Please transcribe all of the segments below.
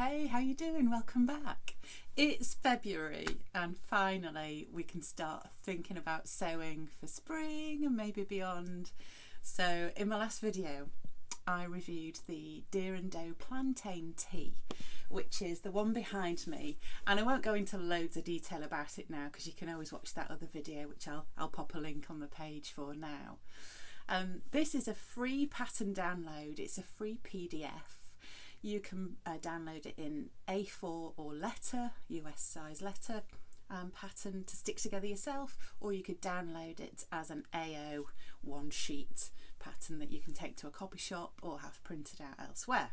Hey, how you doing? Welcome back. It's February and finally we can start thinking about sewing for spring and maybe beyond. So in my last video I reviewed the Deer and Doe Plantain tee, which is the one behind me, and I won't go into loads of detail about it now because you can always watch that other video, which I'll pop a link on the page for now. This is a free pattern download. It's a free PDF. You can download it in A4 or letter, US size letter pattern to stick together yourself, or you could download it as an AO one sheet pattern that you can take to a copy shop or have printed out elsewhere.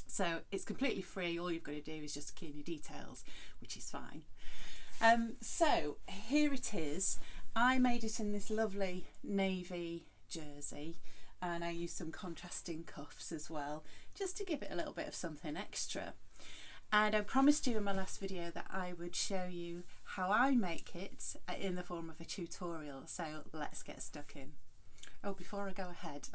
So it's completely free. All you've got to do is just key in your details, which is fine. So here it is. I made it in this lovely navy jersey, and I used some contrasting cuffs as well, just to give it a little bit of something extra. And I promised you in my last video that I would show you how I make it in the form of a tutorial, so let's get stuck in. Oh, before I go ahead,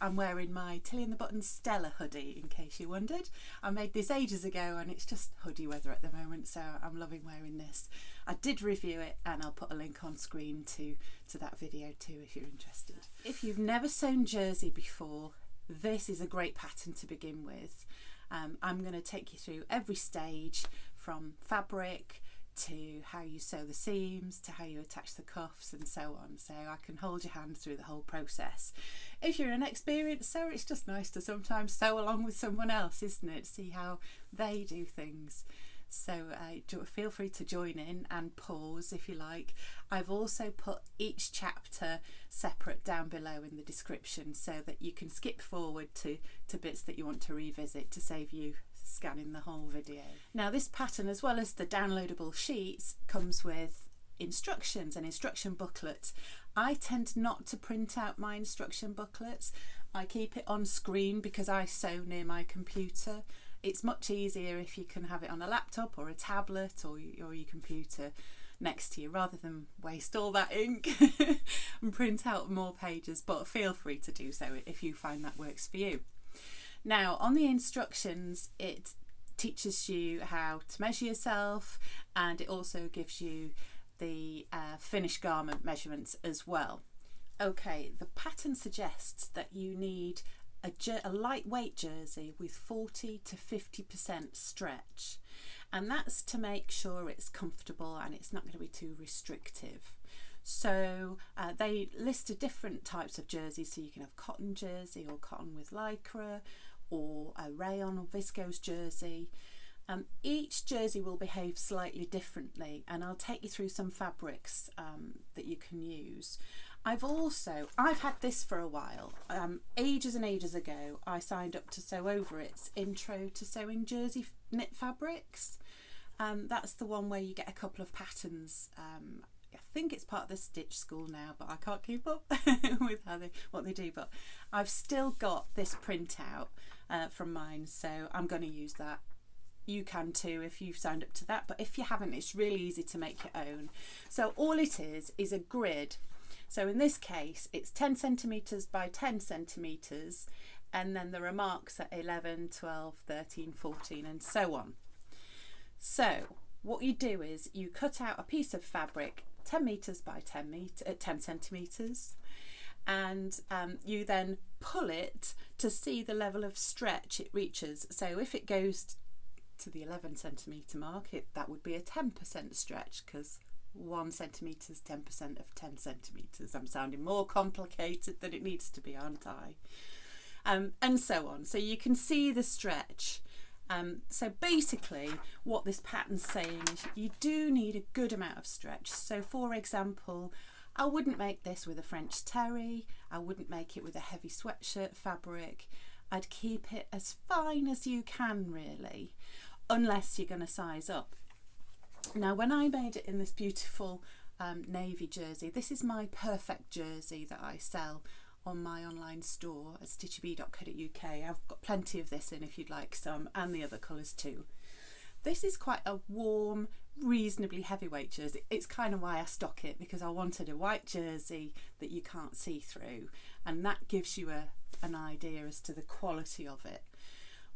I'm wearing my Tilly and the Buttons Stella hoodie, in case you wondered. I made this ages ago and it's just hoodie weather at the moment, so I'm loving wearing this. I did review it and I'll put a link on screen to that video too if you're interested. If you've never sewn jersey before, this is a great pattern to begin with. I'm going to take you through every stage, from fabric to how you sew the seams to how you attach the cuffs and so on, so I can hold your hand through the whole process. If you're an experienced sewer, it's just nice to sometimes sew along with someone else, isn't it? See how they do things. So feel free to join in and pause if you like. I've also put each chapter separate down below in the description so that you can skip forward to bits that you want to revisit to save you scanning the whole video. Now this pattern, as well as the downloadable sheets, comes with instructions, an instruction booklet. I tend not to print out my instruction booklets. I keep it on screen because I sew near my computer. It's much easier if you can have it on a laptop or a tablet or your computer next to you, rather than waste all that ink and print out more pages, but feel free to do so if you find that works for you. Now on the instructions, it teaches you how to measure yourself, and it also gives you the finished garment measurements as well. Okay, the pattern suggests that you need a lightweight jersey with 40 to 50% stretch, and that's to make sure it's comfortable and it's not going to be too restrictive. So they listed different types of jerseys, so you can have cotton jersey or cotton with lycra, or a rayon or viscose jersey. Each jersey will behave slightly differently, and I'll take you through some fabrics that you can use. I've had this for a while. Ages and ages ago I signed up to Sew Over It's Intro to Sewing Jersey Knit Fabrics. That's the one where you get a couple of patterns. I think it's part of the Stitch School now, but I can't keep up with what they do. But I've still got this printout from mine, so I'm going to use that. You can too if you've signed up to that, but if you haven't, it's really easy to make your own. So all it is a grid. So in this case it's 10 centimetres by 10 centimetres, and then there are marks at 11, 12, 13, 14 and so on. So what you do is you cut out a piece of fabric 10 metres by 10 centimetres, and you then pull it to see the level of stretch it reaches. So if it goes to the 11 centimetre mark, that would be a 10% stretch, because 1 centimetre is 10% of 10 centimetres. I'm sounding more complicated than it needs to be, aren't I? And so on. So you can see the stretch. So basically what this pattern's saying is you do need a good amount of stretch. So for example, I wouldn't make this with a French terry, I wouldn't make it with a heavy sweatshirt fabric. I'd keep it as fine as you can really, unless you're going to size up. Now when I made it in this beautiful navy jersey, this is my perfect jersey that I sell on my online store at stitchybee.co.uk. I've got plenty of this in if you'd like some, and the other colours too. This is quite a warm, reasonably heavyweight jersey. It's kind of why I stock it, because I wanted a white jersey that you can't see through, and that gives you an idea as to the quality of it.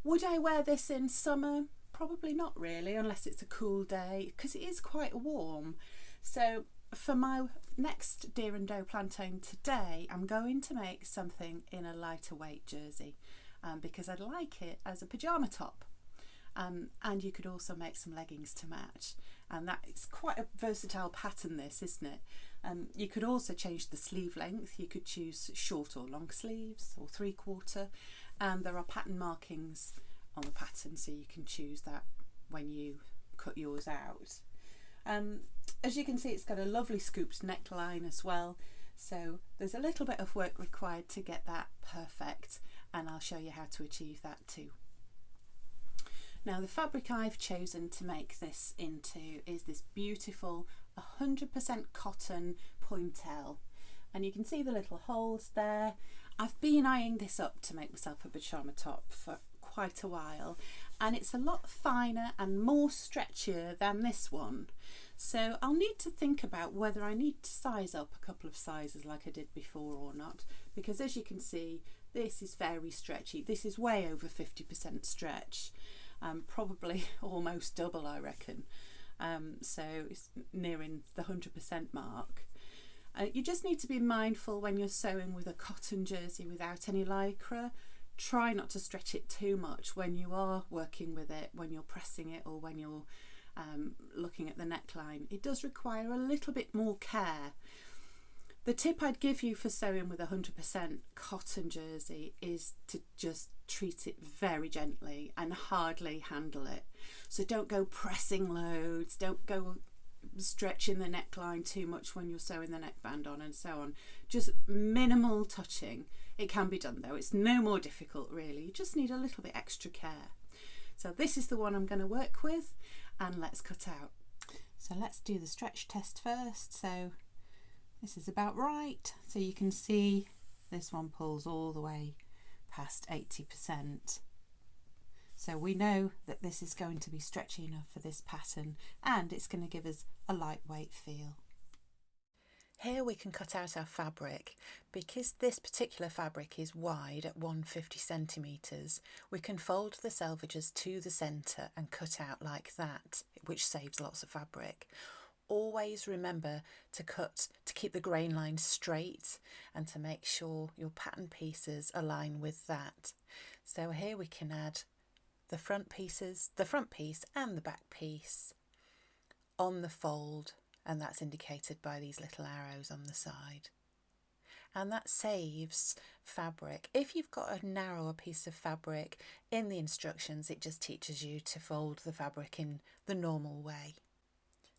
Would I wear this in summer? Probably not really, unless it's a cool day, because it is quite warm. So for my next deer and doe plantain today, I'm going to make something in a lighter weight jersey because I'd like it as a pyjama top. And you could also make some leggings to match, and that is quite a versatile pattern, this, isn't it? You could also change the sleeve length. You could choose short or long sleeves or 3/4, and there are pattern markings on the pattern, so you can choose that when you cut yours out. As you can see, it's got a lovely scooped neckline as well, so there's a little bit of work required to get that perfect, and I'll show you how to achieve that too. Now, the fabric I've chosen to make this into is this beautiful 100% cotton pointel, and you can see the little holes there. I've been eyeing this up to make myself a pyjama top for quite a while, and it's a lot finer and more stretchier than this one, so I'll need to think about whether I need to size up a couple of sizes like I did before or not, because as you can see, this is very stretchy. This is way over 50% stretch. Probably almost double, I reckon. So it's nearing the 100% mark. You just need to be mindful when you're sewing with a cotton jersey without any lycra. Try not to stretch it too much when you are working with it, when you're pressing it, or when you're looking at the neckline. It does require a little bit more care. The tip I'd give you for sewing with a 100% cotton jersey is to just treat it very gently and hardly handle it. So don't go pressing loads, don't go stretching the neckline too much when you're sewing the neckband on and so on. Just minimal touching. It can be done though, it's no more difficult really, you just need a little bit extra care. So this is the one I'm going to work with, and let's cut out. So let's do the stretch test first. So this is about right, so you can see this one pulls all the way past 80%. So we know that this is going to be stretchy enough for this pattern, and it's going to give us a lightweight feel. Here we can cut out our fabric. Because this particular fabric is wide at 150 centimetres, we can fold the selvages to the centre and cut out like that, which saves lots of fabric. Always remember to keep the grain line straight and to make sure your pattern pieces align with that. So here we can add the front piece and the back piece on the fold, and that's indicated by these little arrows on the side. And that saves fabric. If you've got a narrower piece of fabric, in the instructions it just teaches you to fold the fabric in the normal way.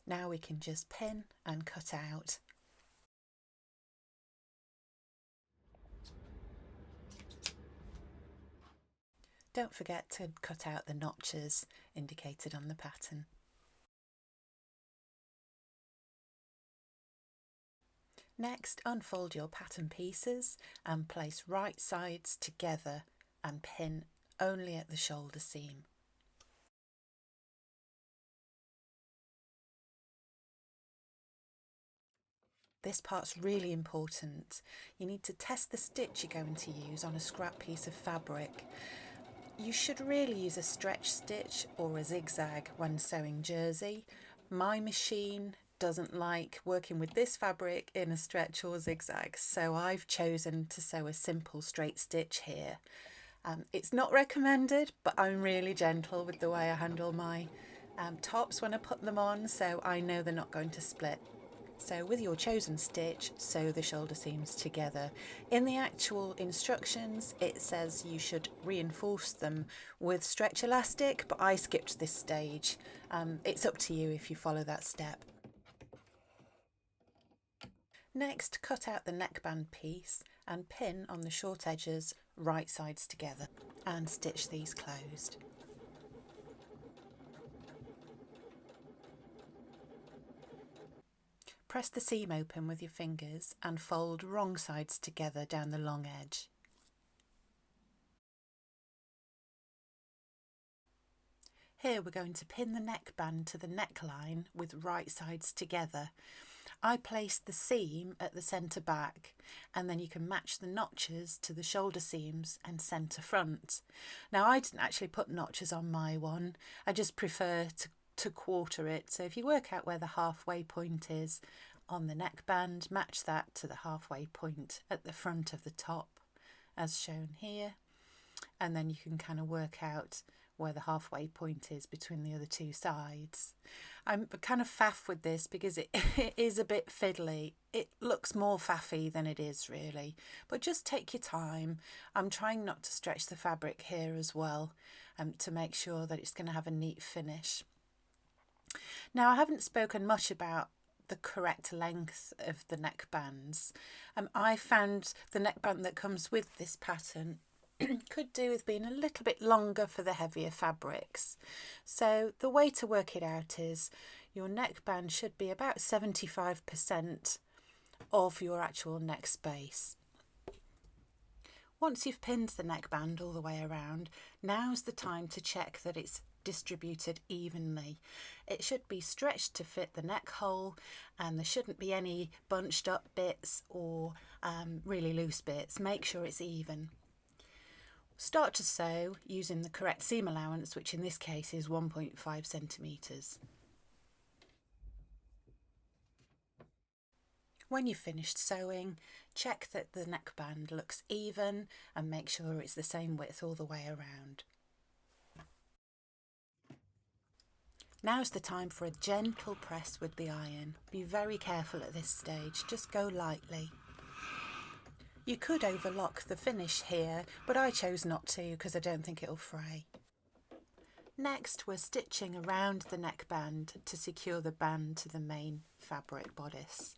Now we can just pin and cut out. Don't forget to cut out the notches indicated on the pattern. Next, unfold your pattern pieces and place right sides together and pin only at the shoulder seam. This part's really important. You need to test the stitch you're going to use on a scrap piece of fabric. You should really use a stretch stitch or a zigzag when sewing jersey. My machine doesn't like working with this fabric in a stretch or zigzag, so I've chosen to sew a simple straight stitch here. It's not recommended, but I'm really gentle with the way I handle my tops when I put them on, so I know they're not going to split. So with your chosen stitch, sew the shoulder seams together. In the actual instructions, it says you should reinforce them with stretch elastic, but I skipped this stage. It's up to you if you follow that step. Next, cut out the neckband piece and pin on the short edges right sides together and stitch these closed. Press the seam open with your fingers and fold wrong sides together down the long edge. Here we're going to pin the neckband to the neckline with right sides together. I placed the seam at the centre back, and then you can match the notches to the shoulder seams and centre front. Now I didn't actually put notches on my one, I just prefer to quarter it. So if you work out where the halfway point is on the neckband, match that to the halfway point at the front of the top as shown here, and then you can kind of work out where the halfway point is between the other two sides. I'm kind of faff with this because it is a bit fiddly. It looks more faffy than it is really, but just take your time. I'm trying not to stretch the fabric here as well, to make sure that it's going to have a neat finish. Now I haven't spoken much about the correct length of the neckbands. I found the neckband that comes with this pattern could do with being a little bit longer for the heavier fabrics. So the way to work it out is your neckband should be about 75% of your actual neck space. Once you've pinned the neckband all the way around, now's the time to check that it's distributed evenly. It should be stretched to fit the neck hole, and there shouldn't be any bunched up bits or really loose bits. Make sure it's even. Start to sew using the correct seam allowance, which in this case is 1.5 centimetres. When you've finished sewing, check that the neckband looks even and make sure it's the same width all the way around. Now's the time for a gentle press with the iron. Be very careful at this stage, just go lightly. You could overlock the finish here, but I chose not to because I don't think it'll fray. Next, we're stitching around the neckband to secure the band to the main fabric bodice.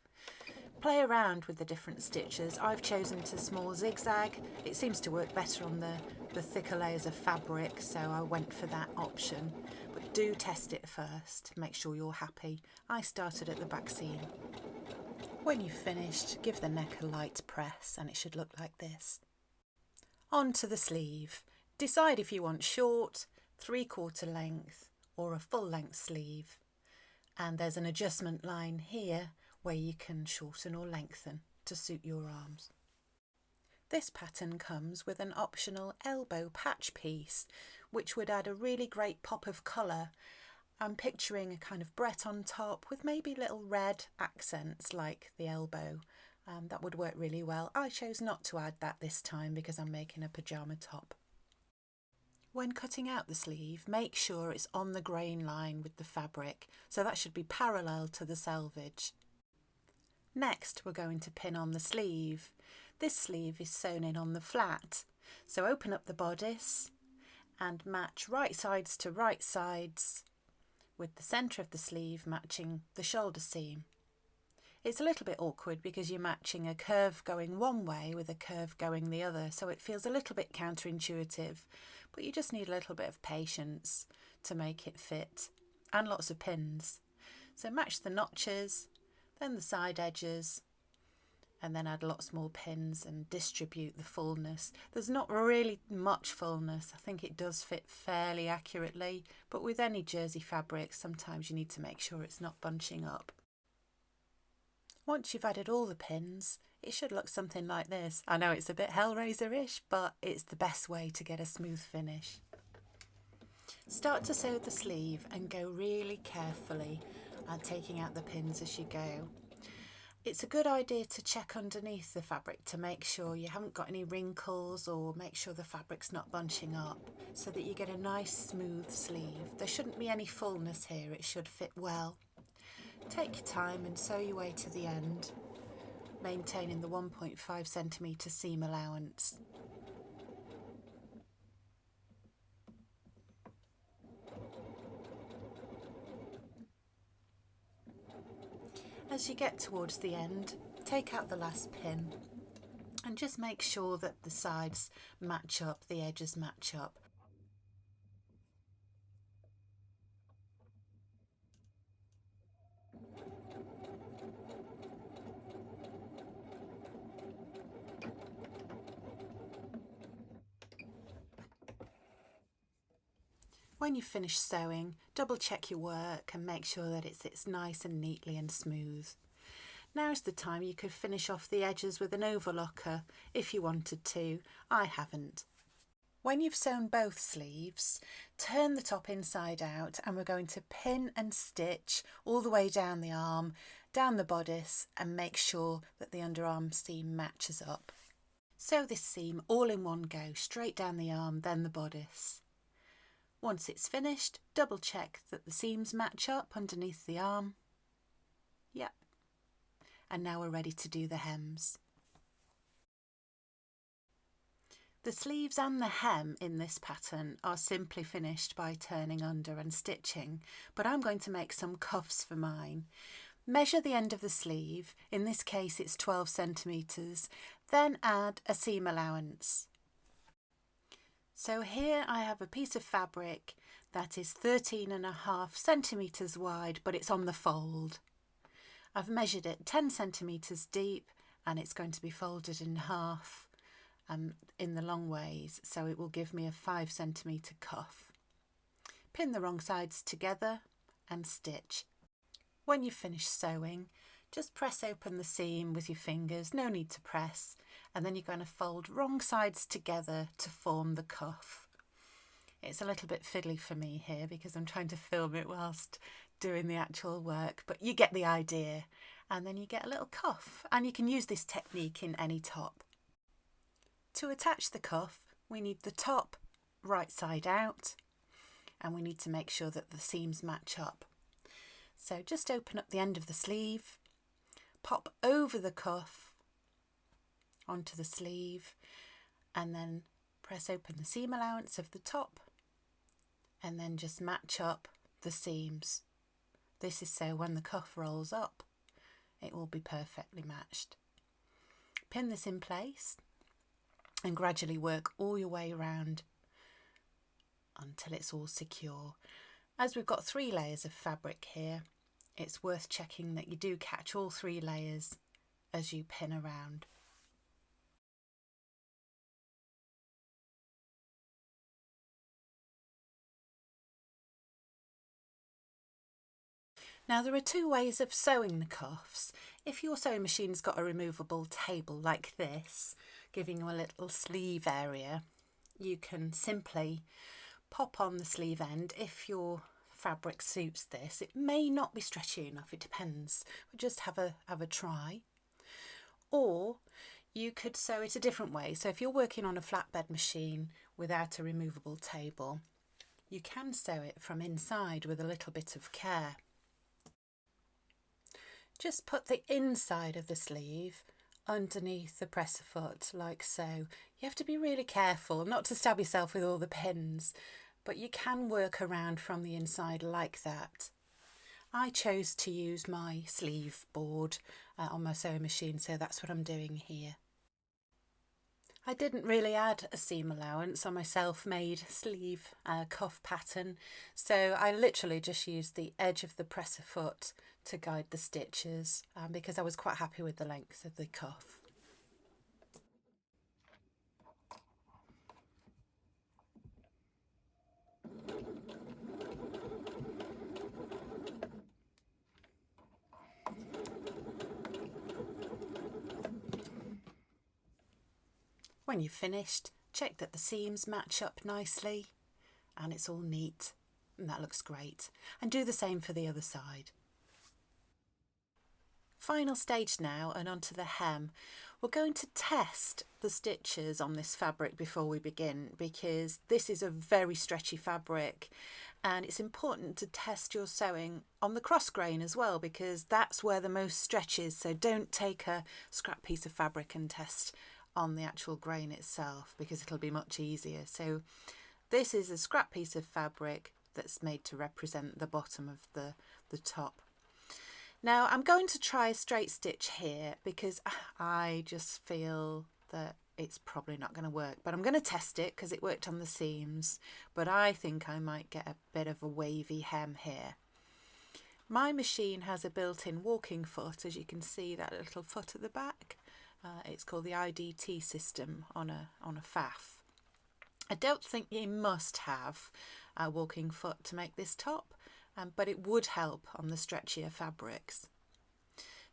Play around with the different stitches. I've chosen to small zigzag. It seems to work better on the thicker layers of fabric, so I went for that option. But do test it first, make sure you're happy. I started at the back seam. When you've finished, give the neck a light press and it should look like this. On to the sleeve. Decide if you want short, 3/4 length or a full length sleeve. And there's an adjustment line here where you can shorten or lengthen to suit your arms. This pattern comes with an optional elbow patch piece, which would add a really great pop of colour. I'm picturing a kind of Brett on top with maybe little red accents like the elbow. That would work really well. I chose not to add that this time because I'm making a pyjama top. When cutting out the sleeve, make sure it's on the grain line with the fabric, so that should be parallel to the selvage. Next, we're going to pin on the sleeve. This sleeve is sewn in on the flat, so open up the bodice and match right sides to right sides, with the centre of the sleeve matching the shoulder seam. It's a little bit awkward because you're matching a curve going one way with a curve going the other, so it feels a little bit counterintuitive, but you just need a little bit of patience to make it fit, and lots of pins. So match the notches, then the side edges, and then add lots more pins and distribute the fullness. There's not really much fullness. I think it does fit fairly accurately, but with any jersey fabric, sometimes you need to make sure it's not bunching up. Once you've added all the pins, it should look something like this. I know it's a bit Hellraiser-ish, but it's the best way to get a smooth finish. Start to sew the sleeve and go really carefully, taking out the pins as you go. It's a good idea to check underneath the fabric to make sure you haven't got any wrinkles or make sure the fabric's not bunching up so that you get a nice smooth sleeve. There shouldn't be any fullness here, it should fit well. Take your time and sew your way to the end, maintaining the 1.5 centimetre seam allowance. As you get towards the end, take out the last pin and just make sure that the sides match up, the edges match up. When you've finished sewing, double check your work and make sure that it sits nice and neatly and smooth. Now's the time you could finish off the edges with an overlocker if you wanted to. I haven't. When you've sewn both sleeves, turn the top inside out and we're going to pin and stitch all the way down the arm, down the bodice, and make sure that the underarm seam matches up. Sew this seam all in one go, straight down the arm, then the bodice. Once it's finished, double check that the seams match up underneath the arm. Yep. And now we're ready to do the hems. The sleeves and the hem in this pattern are simply finished by turning under and stitching, but I'm going to make some cuffs for mine. Measure the end of the sleeve, in this case it's 12 centimetres, then add a seam allowance. So here I have a piece of fabric that is 13.5 centimetres wide, but it's on the fold. I've measured it 10 centimetres deep and it's going to be folded in half in the long ways, so it will give me a 5 centimetre cuff. Pin the wrong sides together and stitch. When you've finished sewing, just press open the seam with your fingers, no need to press, and then you're going to fold wrong sides together to form the cuff. It's a little bit fiddly for me here because I'm trying to film it whilst doing the actual work, but you get the idea, and then you get a little cuff, and you can use this technique in any top. To attach the cuff, we need the top right side out, and we need to make sure that the seams match up. So just open up the end of the sleeve, pop over the cuff onto the sleeve, and then press open the seam allowance of the top, and then just match up the seams. This is so when the cuff rolls up, it will be perfectly matched. Pin this in place and gradually work all your way around until it's all secure. As we've got 3 layers of fabric here, it's worth checking that you do catch all 3 layers as you pin around. Now there are 2 ways of sewing the cuffs. If your sewing machine's got a removable table like this, giving you a little sleeve area, you can simply pop on the sleeve end if your fabric suits this. It may not be stretchy enough, it depends, but just have a try. Or you could sew it a different way. So if you're working on a flatbed machine without a removable table, you can sew it from inside with a little bit of care. Just put the inside of the sleeve underneath the presser foot like so. You have to be really careful not to stab yourself with all the pins, but you can work around from the inside like that. I chose to use my sleeve board on my sewing machine, so that's what I'm doing here. I didn't really add a seam allowance on my self-made sleeve cuff pattern, so I literally just used the edge of the presser foot to guide the stitches because I was quite happy with the length of the cuff. When you've finished, check that the seams match up nicely and it's all neat, and that looks great. And do the same for the other side. Final stage now, and onto the hem. We're going to test the stitches on this fabric before we begin, because this is a very stretchy fabric and it's important to test your sewing on the cross grain as well, because that's where the most stretch is. So don't take a scrap piece of fabric and test on the actual grain itself, because it'll be much easier. So this is a scrap piece of fabric that's made to represent the bottom of the top. Now I'm going to try a straight stitch here because I just feel that it's probably not going to work, but I'm going to test it because it worked on the seams, but I think I might get a bit of a wavy hem here. My machine has a built-in walking foot, as you can see, that little foot at the back. It's called the IDT system on a faff. I don't think you must have a walking foot to make this top, but it would help on the stretchier fabrics.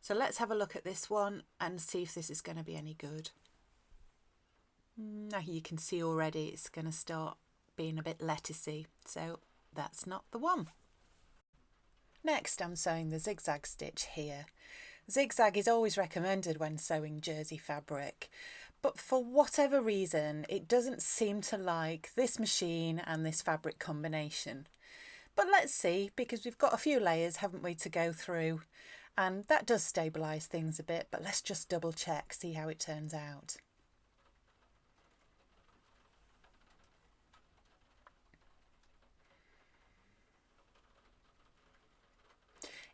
So let's have a look at this one and see if this is going to be any good. Now you can see already it's going to start being a bit lettucey, so that's not the one. Next I'm sewing the zigzag stitch here. Zigzag is always recommended when sewing jersey fabric, but for whatever reason it doesn't seem to like this machine and this fabric combination. But let's see, because we've got a few layers, haven't we, to go through, and that does stabilise things a bit, but let's just double check, see how it turns out.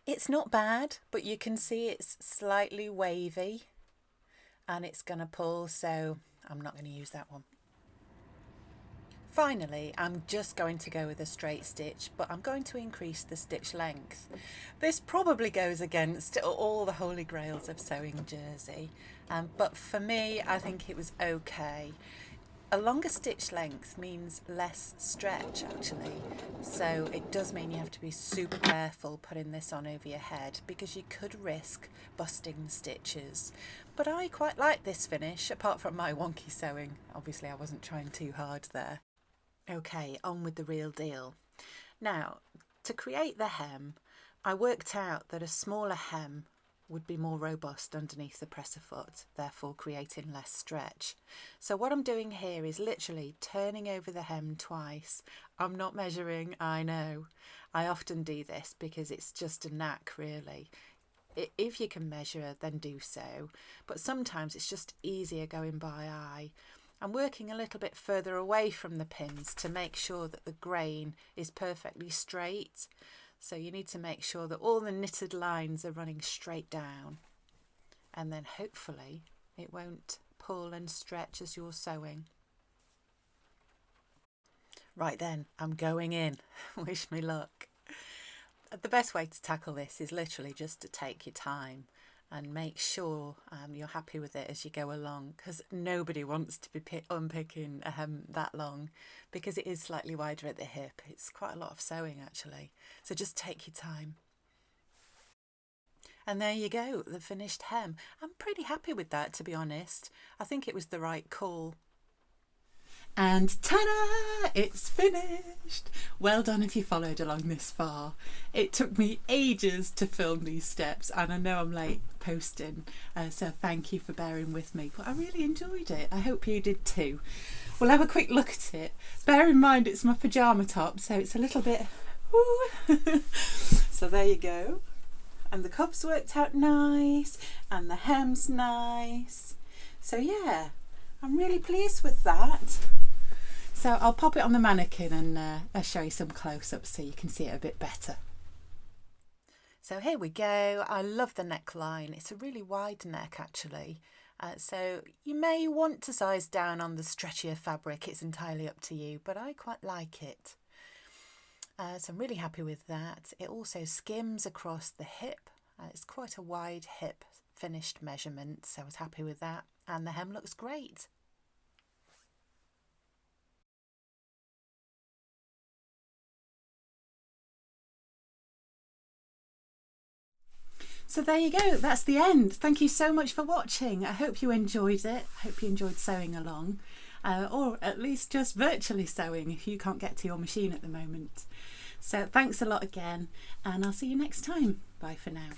It's not bad, but you can see it's slightly wavy and it's going to pull, so I'm not going to use that one. Finally, I'm just going to go with a straight stitch, but I'm going to increase the stitch length. This probably goes against all the holy grails of sewing jersey, but for me, I think it was okay. A longer stitch length means less stretch actually, so it does mean you have to be super careful putting this on over your head because you could risk busting the stitches. But I quite like this finish, apart from my wonky sewing. Obviously I wasn't trying too hard there. Okay, on with the real deal. Now, to create the hem, I worked out that a smaller hem would be more robust underneath the presser foot, therefore creating less stretch. So what I'm doing here is literally turning over the hem twice. I'm not measuring, I know. I often do this because it's just a knack really. If you can measure, then do so. But sometimes it's just easier going by eye. I'm working a little bit further away from the pins to make sure that the grain is perfectly straight. So you need to make sure that all the knitted lines are running straight down, and then hopefully it won't pull and stretch as you're sewing. Right then, I'm going in. Wish me luck. The best way to tackle this is literally just to take your time and make sure you're happy with it as you go along, because nobody wants to be unpicking a hem that long because it is slightly wider at the hip. It's quite a lot of sewing actually, so just take your time. And there you go, the finished hem. I'm pretty happy with that, to be honest. I think it was the right call. And ta-da! It's finished! Well done if you followed along this far. It took me ages to film these steps and I know I'm late posting, so thank you for bearing with me, but I really enjoyed it. I hope you did too. We'll have a quick look at it. Bear in mind it's my pyjama top, so it's a little bit... So there you go. And the cuffs worked out nice and the hem's nice. So yeah, I'm really pleased with that. So I'll pop it on the mannequin and I'll show you some close-ups so you can see it a bit better. So here we go. I love the neckline. It's a really wide neck actually. So you may want to size down on the stretchier fabric. It's entirely up to you, but I quite like it. So I'm really happy with that. It also skims across the hip. It's quite a wide hip finished measurement, so I was happy with that. And the hem looks great. So there you go, that's the end. Thank you so much for watching. I hope you enjoyed it. I hope you enjoyed sewing along, or at least just virtually sewing if you can't get to your machine at the moment. So thanks a lot again, and I'll see you next time. Bye for now.